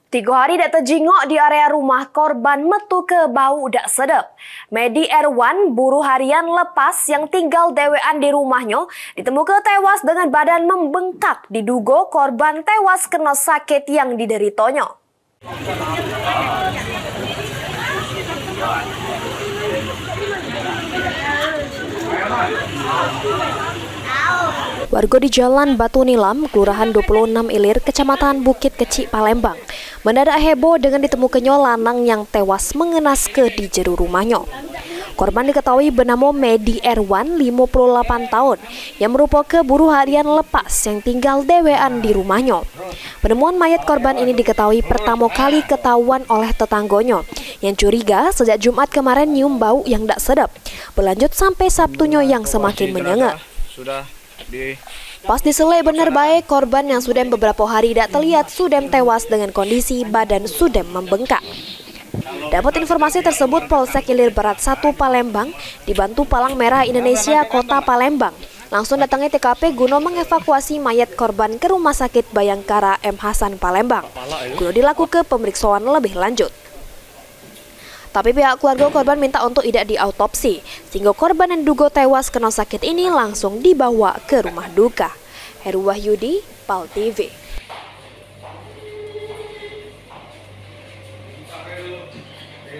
3 hari dak terjingok di area rumah korban metu ke bau dak sedap. Medi Erwan, buruh harian lepas yang tinggal dewean di rumahnya, ditemukan tewas dengan badan membengkak. Diduga korban tewas kena sakit yang dideritanya. Warga di Jalan Batu Nilam, Kelurahan 26 Ilir, Kecamatan Bukit Kecil, Palembang, mendadak heboh dengan ditemukannya lanang yang tewas mengenas ke di jero rumahnya. Korban diketahui bernama Medi Erwan, 58 tahun, yang merupakan buruh harian lepas yang tinggal dewean di rumahnya. Penemuan mayat korban ini diketahui pertama kali ketahuan oleh tetanggonya, yang curiga sejak Jumat kemarin nyium bau yang tak sedap, berlanjut sampai Sabtunya yang semakin menyengat. Pas diselek bener baik, korban yang sudah beberapa hari tidak terlihat sudah tewas dengan kondisi badan sudah membengkak. Dapat informasi tersebut, Polsek Ilir Barat 1 Palembang dibantu Palang Merah Indonesia Kota Palembang langsung datangi TKP guna mengevakuasi mayat korban ke Rumah Sakit Bayangkara M. Hasan Palembang guna dilakukan pemeriksaan lebih lanjut. Tapi pihak keluarga korban minta untuk tidak diautopsi, sehingga korban yang diduga tewas kena sakit ini langsung dibawa ke rumah duka. Heru Wahyudi, PAL TV.